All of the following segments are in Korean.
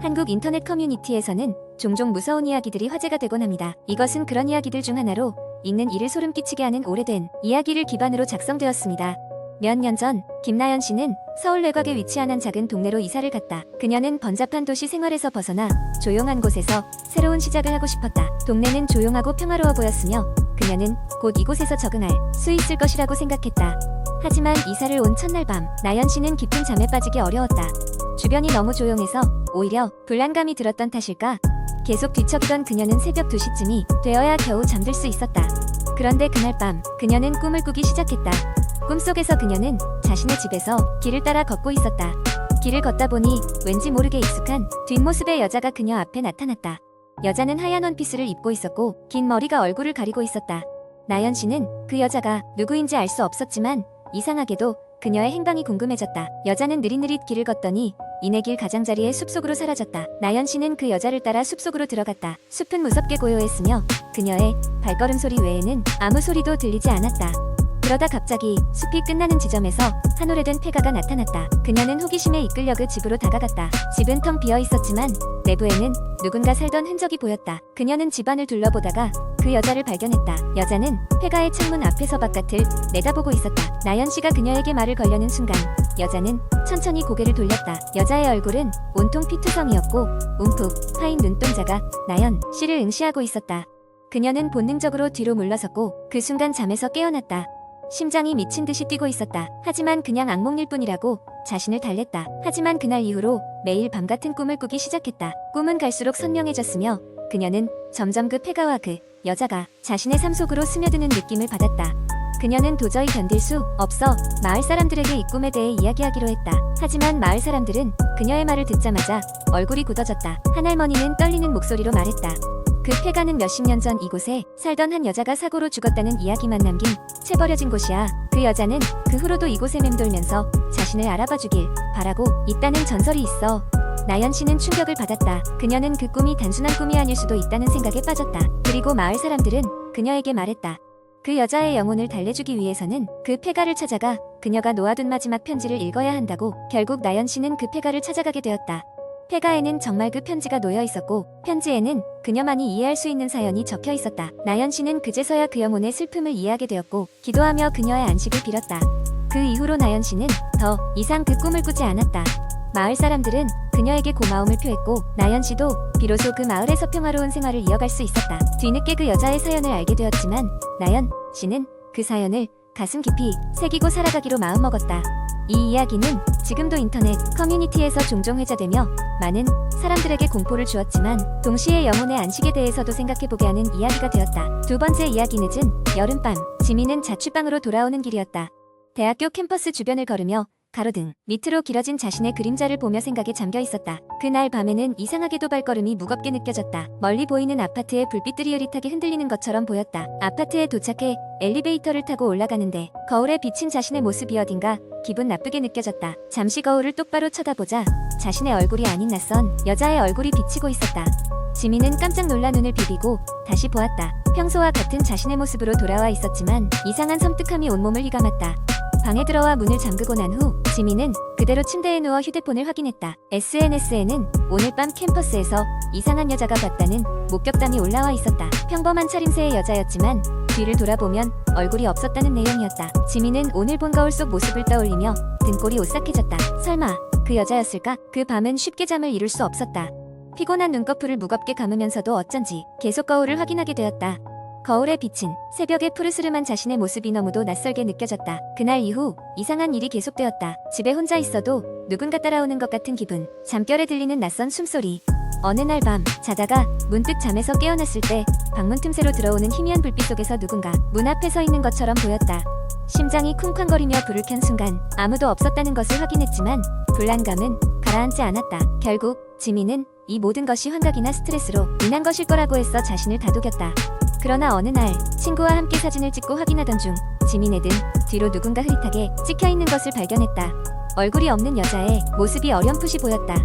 한국 인터넷 커뮤니티에서는 종종 무서운 이야기들이 화제가 되곤 합니다. 이것은 그런 이야기들 중 하나로 읽는 이를 소름 끼치게 하는 오래된 이야기를 기반으로 작성되었습니다. 몇 년 전 김나연 씨는 서울 외곽에 위치한 한 작은 동네로 이사를 갔다. 그녀는 번잡한 도시 생활에서 벗어나 조용한 곳에서 새로운 시작을 하고 싶었다. 동네는 조용하고 평화로워 보였으며 그녀는 곧 이곳에서 적응할 수 있을 것이라고 생각했다. 하지만 이사를 온 첫날 밤 나연 씨는 깊은 잠에 빠지기 어려웠다. 주변이 너무 조용해서 오히려 불안감이 들었던 탓일까? 계속 뒤척이던 그녀는 새벽 2시쯤이 되어야 겨우 잠들 수 있었다. 그런데 그날 밤 그녀는 꿈을 꾸기 시작했다. 꿈속에서 그녀는 자신의 집에서 길을 따라 걷고 있었다. 길을 걷다 보니 왠지 모르게 익숙한 뒷모습의 여자가 그녀 앞에 나타났다. 여자는 하얀 원피스를 입고 있었고 긴 머리가 얼굴을 가리고 있었다. 나연 씨는 그 여자가 누구인지 알 수 없었지만 이상하게도 그녀의 행방이 궁금해졌다. 여자는 느릿느릿 길을 걷더니 이내 길 가장자리의 숲속으로 사라졌다. 나연 씨는 그 여자를 따라 숲속으로 들어갔다. 숲은 무섭게 고요했으며 그녀의 발걸음 소리 외에는 아무 소리도 들리지 않았다. 그러다 갑자기 숲이 끝나는 지점에서 한 오래된 폐가가 나타났다. 그녀는 호기심에 이끌려 그 집으로 다가갔다. 집은 텅 비어 있었지만 내부에는 누군가 살던 흔적이 보였다. 그녀는 집안을 둘러보다가 그 여자를 발견했다. 여자는 폐가의 창문 앞에서 바깥을 내다보고 있었다. 나연 씨가 그녀에게 말을 걸려는 순간 여자는 천천히 고개를 돌렸다. 여자의 얼굴은 온통 피투성이었고 움푹 파인 눈동자가 나연 씨를 응시하고 있었다. 그녀는 본능적으로 뒤로 물러섰고 그 순간 잠에서 깨어났다. 심장이 미친 듯이 뛰고 있었다. 하지만 그냥 악몽일 뿐이라고 자신을 달랬다. 하지만 그날 이후로 매일 밤 같은 꿈을 꾸기 시작했다. 꿈은 갈수록 선명해졌으며 그녀는 점점 그 폐가와 그 여자가 자신의 삶 속으로 스며드는 느낌을 받았다. 그녀는 도저히 견딜 수 없어 마을 사람들에게 이 꿈에 대해 이야기하기로 했다. 하지만 마을 사람들은 그녀의 말을 듣자마자 얼굴이 굳어졌다. 한 할머니는 떨리는 목소리로 말했다. 그 폐가는 몇십 년 전 이곳에 살던 한 여자가 사고로 죽었다는 이야기만 남긴 채 버려진 곳이야. 그 여자는 그 후로도 이곳에 맴돌면서 자신을 알아봐주길 바라고 있다는 전설이 있어. 나연 씨는 충격을 받았다. 그녀는 그 꿈이 단순한 꿈이 아닐 수도 있다는 생각에 빠졌다. 그리고 마을 사람들은 그녀에게 말했다. 그 여자의 영혼을 달래주기 위해서는 그 폐가를 찾아가 그녀가 놓아둔 마지막 편지를 읽어야 한다고. 결국 나연 씨는 그 폐가를 찾아가게 되었다. 폐가에는 정말 그 편지가 놓여 있었고 편지에는 그녀만이 이해할 수 있는 사연이 적혀 있었다. 나연 씨는 그제서야 그 영혼의 슬픔을 이해하게 되었고 기도하며 그녀의 안식을 빌었다. 그 이후로 나연 씨는 더 이상 그 꿈을 꾸지 않았다. 마을 사람들은 그녀에게 고마움을 표했고 나연 씨도 비로소 그 마을에서 평화로운 생활을 이어갈 수 있었다. 뒤늦게 그 여자의 사연을 알게 되었지만 나연 씨는 그 사연을 가슴 깊이 새기고 살아가기로 마음먹었다. 이 이야기는 지금도 인터넷 커뮤니티에서 종종 회자되며 많은 사람들에게 공포를 주었지만 동시에 영혼의 안식에 대해서도 생각해보게 하는 이야기가 되었다. 두 번째 이야기 늦은 여름밤 지민은 자취방으로 돌아오는 길이었다. 대학교 캠퍼스 주변을 걸으며 가로등 밑으로 길어진 자신의 그림자를 보며 생각에 잠겨 있었다. 그날 밤에는 이상하게도 발걸음이 무겁게 느껴졌다. 멀리 보이는 아파트의 불빛들이 흐릿하게 흔들리는 것처럼 보였다. 아파트에 도착해 엘리베이터를 타고 올라가는데 거울에 비친 자신의 모습이 어딘가 기분 나쁘게 느껴졌다. 잠시 거울을 똑바로 쳐다보자 자신의 얼굴이 아닌 낯선 여자의 얼굴이 비치고 있었다. 지민은 깜짝 놀라 눈을 비비고 다시 보았다. 평소와 같은 자신의 모습으로 돌아와 있었지만 이상한 섬뜩함이 온몸을 휘감았다. 방에 들어와 문을 잠그고 난 후 지민은 그대로 침대에 누워 휴대폰을 확인했다. SNS에는 오늘 밤 캠퍼스에서 이상한 여자가 봤다는 목격담이 올라와 있었다. 평범한 차림새의 여자였지만 뒤를 돌아보면 얼굴이 없었다는 내용이었다. 지민은 오늘 본 거울 속 모습을 떠올리며 등골이 오싹해졌다. 설마 그 여자였을까? 그 밤은 쉽게 잠을 이룰 수 없었다. 피곤한 눈꺼풀을 무겁게 감으면서도 어쩐지 계속 거울을 확인하게 되었다. 거울에 비친 새벽의 푸르스름한 자신의 모습이 너무도 낯설게 느껴졌다. 그날 이후 이상한 일이 계속되었다. 집에 혼자 있어도 누군가 따라오는 것 같은 기분, 잠결에 들리는 낯선 숨소리. 어느 날 밤 자다가 문득 잠에서 깨어났을 때 방문 틈새로 들어오는 희미한 불빛 속에서 누군가 문 앞에 서 있는 것처럼 보였다. 심장이 쿵쾅거리며 불을 켠 순간 아무도 없었다는 것을 확인했지만 불안감은 가라앉지 않았다. 결국 지민은 이 모든 것이 환각이나 스트레스로 인한 것일 거라고 했어 자신을 다독였다. 그러나 어느 날 친구와 함께 사진을 찍고 확인하던 중 지민의 등 뒤로 누군가 흐릿하게 찍혀있는 것을 발견했다. 얼굴이 없는 여자의 모습이 어렴풋이 보였다.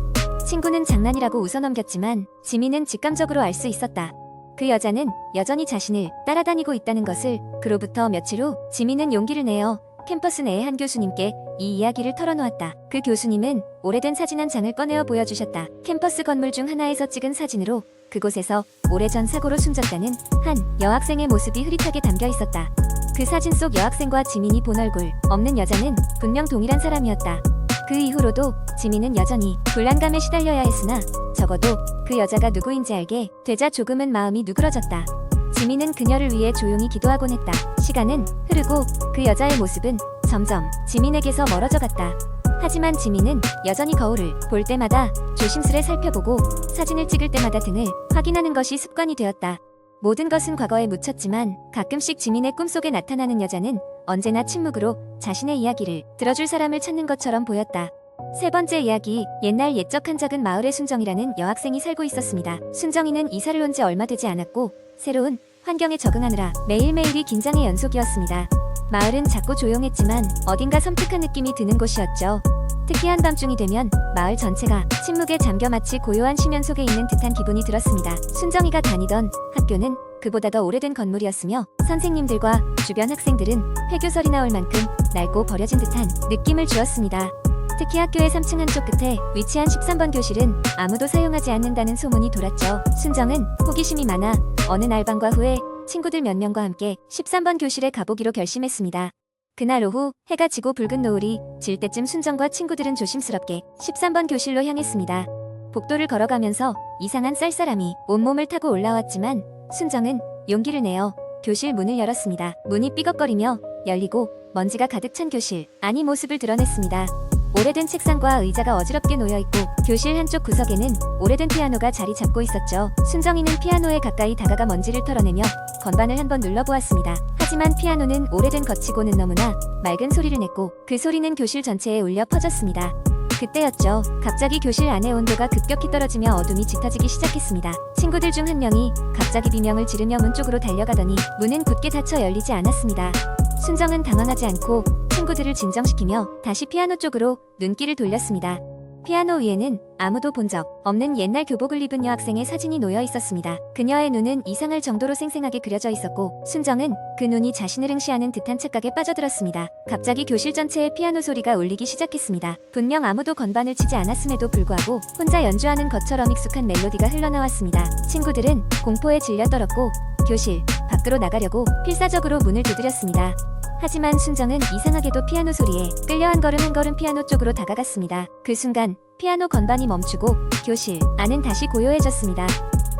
친구는 장난이라고 웃어넘겼지만 지민은 직감적으로 알 수 있었다. 그 여자는 여전히 자신을 따라다니고 있다는 것을. 그로부터 며칠 후 지민은 용기를 내어 캠퍼스 내의 한 교수님께 이 이야기를 털어놓았다. 그 교수님은 오래된 사진 한 장을 꺼내어 보여주셨다. 캠퍼스 건물 중 하나에서 찍은 사진으로 그곳에서 오래전 사고로 숨졌다는 한 여학생의 모습이 흐릿하게 담겨 있었다. 그 사진 속 여학생과 지민이 본 얼굴 없는 여자는 분명 동일한 사람이었다. 그 이후로도 지민은 여전히 불안감에 시달려야 했으나 적어도 그 여자가 누구인지 알게 되자 조금은 마음이 누그러졌다. 지민은 그녀를 위해 조용히 기도하곤 했다. 시간은 흐르고 그 여자의 모습은 점점 지민에게서 멀어져 갔다. 하지만 지민은 여전히 거울을 볼 때마다 조심스레 살펴보고 사진을 찍을 때마다 등을 확인하는 것이 습관이 되었다. 모든 것은 과거에 묻혔지만 가끔씩 지민의 꿈속에 나타나는 여자는 언제나 침묵으로 자신의 이야기를 들어줄 사람을 찾는 것처럼 보였다. 세 번째 이야기, 옛날 옛적 한 작은 마을에 순정이라는 여학생이 살고 있었습니다. 순정이는 이사를 온 지 얼마 되지 않았고 새로운 환경에 적응하느라 매일매일이 긴장의 연속이었습니다. 마을은 작고 조용했지만 어딘가 섬뜩한 느낌이 드는 곳이었죠. 특히 한밤중이 되면 마을 전체가 침묵에 잠겨 마치 고요한 심연 속에 있는 듯한 기분이 들었습니다. 순정이가 다니던 학교는 그보다 더 오래된 건물이었으며 선생님들과 주변 학생들은 폐교설이 나올 만큼 낡고 버려진 듯한 느낌을 주었습니다. 특히 학교의 3층 한쪽 끝에 위치한 13번 교실은 아무도 사용하지 않는다는 소문이 돌았죠. 순정은 호기심이 많아 어느 날 방과 후에 친구들 몇 명과 함께 13번 교실에 가보기로 결심했습니다. 그날 오후 해가 지고 붉은 노을이 질 때쯤 순정과 친구들은 조심스럽게 13번 교실로 향했습니다. 복도를 걸어가면서 이상한 쌀쌀함이 온몸을 타고 올라왔지만 순정은 용기를 내어 교실 문을 열었습니다. 문이 삐걱거리며 열리고 먼지가 가득 찬 교실 안이 모습을 드러냈습니다. 오래된 책상과 의자가 어지럽게 놓여있고 교실 한쪽 구석에는 오래된 피아노가 자리 잡고 있었죠. 순정이는 피아노에 가까이 다가가 먼지를 털어내며 건반을 한번 눌러보았습니다. 하지만 피아노는 오래된 거치고는 너무나 맑은 소리를 냈고 그 소리는 교실 전체에 울려 퍼졌습니다. 그때였죠. 갑자기 교실 안의 온도가 급격히 떨어지며 어둠이 짙어지기 시작했습니다. 친구들 중 한 명이 갑자기 비명을 지르며 문 쪽으로 달려가더니 문은 굳게 닫혀 열리지 않았습니다. 순정은 당황하지 않고 친구들을 진정시키며 다시 피아노 쪽으로 눈길을 돌렸습니다. 피아노 위에는 아무도 본 적 없는 옛날 교복을 입은 여학생의 사진이 놓여 있었습니다. 그녀의 눈은 이상할 정도로 생생하게 그려져 있었고 순정은 그 눈이 자신을 응시하는 듯한 착각에 빠져들었습니다. 갑자기 교실 전체에 피아노 소리가 울리기 시작했습니다. 분명 아무도 건반을 치지 않았음에도 불구하고 혼자 연주하는 것처럼 익숙한 멜로디가 흘러나왔습니다. 친구들은 공포에 질려 떨었고 교실 밖으로 나가려고 필사적으로 문을 두드렸습니다. 하지만 순정은 이상하게도 피아노 소리에 끌려 한 걸음 피아노 쪽으로 다가갔습니다. 그 순간 피아노 건반이 멈추고 교실 안은 다시 고요해졌습니다.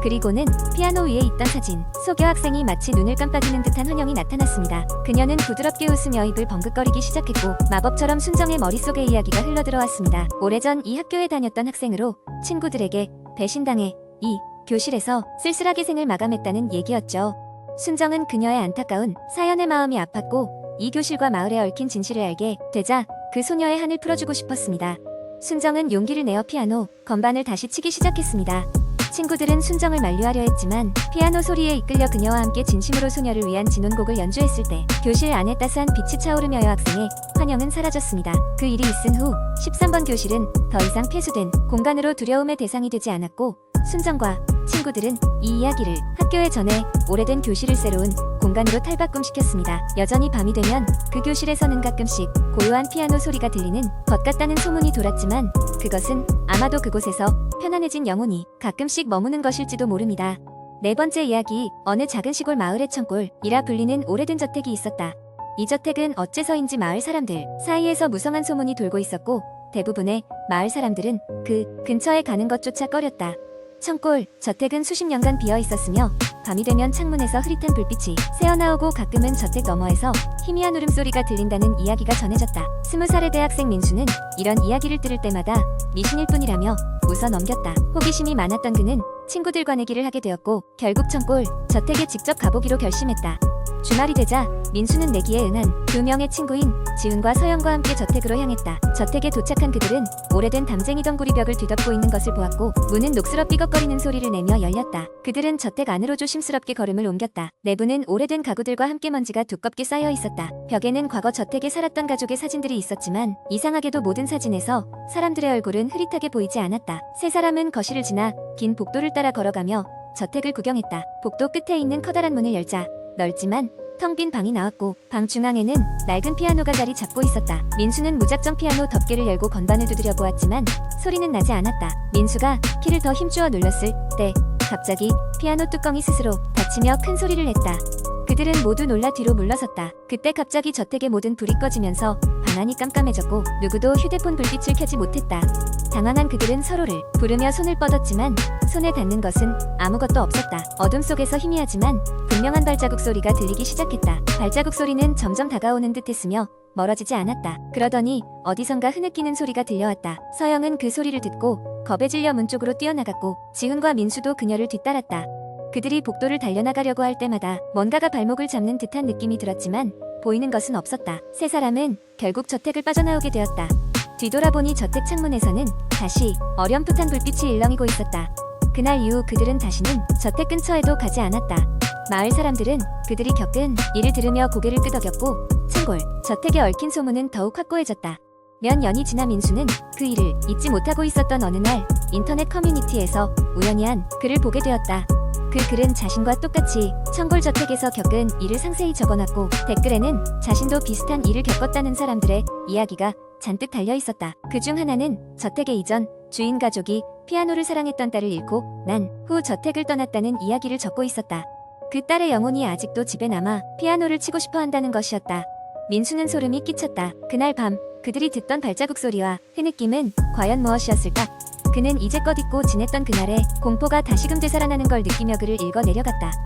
그리고는 피아노 위에 있던 사진 속 여학생이 마치 눈을 깜빡이는 듯한 환영이 나타났습니다. 그녀는 부드럽게 웃으며 입을 벙긋거리기 시작했고 마법처럼 순정의 머릿속에 이야기가 흘러들어왔습니다. 오래전 이 학교에 다녔던 학생으로 친구들에게 배신당해 이 교실에서 쓸쓸하게 생을 마감했다는 얘기였죠. 순정은 그녀의 안타까운 사연의 마음이 아팠고 이 교실과 마을에 얽힌 진실을 알게 되자 그 소녀의 한을 풀어주고 싶었습니다. 순정은 용기를 내어 피아노 건반을 다시 치기 시작했습니다. 친구들은 순정을 만류하려 했지만 피아노 소리에 이끌려 그녀와 함께 진심으로 소녀를 위한 진혼곡을 연주했을 때 교실 안에 따스한 빛이 차오르며 여학생의 환영은 사라졌습니다. 그 일이 있은 후 13번 교실은 더 이상 폐수된 공간으로 두려움의 대상이 되지 않았고 순정과 친구들은 이 이야기를 학교에 전해 오래된 교실을 새로운 공간으로 탈바꿈시켰습니다. 여전히 밤이 되면 그 교실에서는 가끔씩 고요한 피아노 소리가 들리는 것 같다는 소문이 돌았지만 그것은 아마도 그곳에서 편안해진 영혼이 가끔씩 머무는 것일지도 모릅니다. 네 번째 이야기, 어느 작은 시골 마을의 청골이라 불리는 오래된 저택이 있었다. 이 저택은 어째서인지 마을 사람들 사이에서 무성한 소문이 돌고 있었고 대부분의 마을 사람들은 그 근처에 가는 것조차 꺼렸다. 청골 저택은 수십 년간 비어 있었으며 밤이 되면 창문에서 흐릿한 불빛이 새어나오고 가끔은 저택 너머에서 희미한 울음소리가 들린다는 이야기가 전해졌다. 20살의 대학생 민수는 이런 이야기를 들을 때마다 미신일 뿐이라며 웃어 넘겼다. 호기심이 많았던 그는 친구들과 내기를 하게 되었고 결국 청골 저택에 직접 가보기로 결심했다. 주말이 되자 민수는 내기에 응한 두 명의 친구인 지훈과 서영과 함께 저택으로 향했다. 저택에 도착한 그들은 오래된 담쟁이 덩굴이 벽을 뒤덮고 있는 것을 보았고 문은 녹슬어 삐걱거리는 소리를 내며 열렸다. 그들은 저택 안으로 조심스럽게 걸음을 옮겼다. 내부는 오래된 가구들과 함께 먼지가 두껍게 쌓여 있었다. 벽에는 과거 저택에 살았던 가족의 사진들이 있었지만 이상하게도 모든 사진에서 사람들의 얼굴은 흐릿하게 보이지 않았다. 세 사람은 거실을 지나 긴 복도를 따라 걸어가며 저택을 구경했다. 복도 끝에 있는 커다란 문을 열자 넓지만 텅 빈 방이 나왔고 방 중앙에는 낡은 피아노가 자리 잡고 있었다. 민수는 무작정 피아노 덮개를 열고 건반을 두드려 보았지만 소리는 나지 않았다. 민수가 키를 더 힘주어 눌렀을 때 갑자기 피아노 뚜껑이 스스로 닫히며 큰 소리를 냈다. 그들은 모두 놀라 뒤로 물러섰다. 그때 갑자기 저택의 모든 불이 꺼지면서 방안이 깜깜해졌고 누구도 휴대폰 불빛을 켜지 못했다. 당황한 그들은 서로를 부르며 손을 뻗었지만 손에 닿는 것은 아무것도 없었다. 어둠 속에서 희미하지만 분명한 발자국 소리가 들리기 시작했다. 발자국 소리는 점점 다가오는 듯했으며 멀어지지 않았다. 그러더니 어디선가 흐느끼는 소리가 들려왔다. 서영은 그 소리를 듣고 겁에 질려 문 쪽으로 뛰어나갔고 지훈과 민수도 그녀를 뒤따랐다. 그들이 복도를 달려나가려고 할 때마다 뭔가가 발목을 잡는 듯한 느낌이 들었지만 보이는 것은 없었다. 세 사람은 결국 저택을 빠져나오게 되었다. 뒤돌아보니 저택 창문에서는 다시 어렴풋한 불빛이 일렁이고 있었다. 그날 이후 그들은 다시는 저택 근처에도 가지 않았다. 마을 사람들은 그들이 겪은 일을 들으며 고개를 끄덕였고 창골, 저택에 얽힌 소문은 더욱 확고해졌다. 몇 년이 지나 민수는 그 일을 잊지 못하고 있었던 어느 날 인터넷 커뮤니티에서 우연히 한 글을 보게 되었다. 그 글은 자신과 똑같이 청골 저택에서 겪은 일을 상세히 적어놨고 댓글에는 자신도 비슷한 일을 겪었다는 사람들의 이야기가 잔뜩 달려 있었다. 그중 하나는 저택의 이전 주인 가족이 피아노를 사랑했던 딸을 잃고 난 후 저택을 떠났다는 이야기를 적고 있었다. 그 딸의 영혼이 아직도 집에 남아 피아노를 치고 싶어 한다는 것이었다. 민수는 소름이 끼쳤다. 그날 밤 그들이 듣던 발자국 소리와 흐느낌은 과연 무엇이었을까? 그는 이제껏 잊고 지냈던 그날의 공포가 다시금 되살아나는 걸 느끼며 글을 읽어 내려갔다.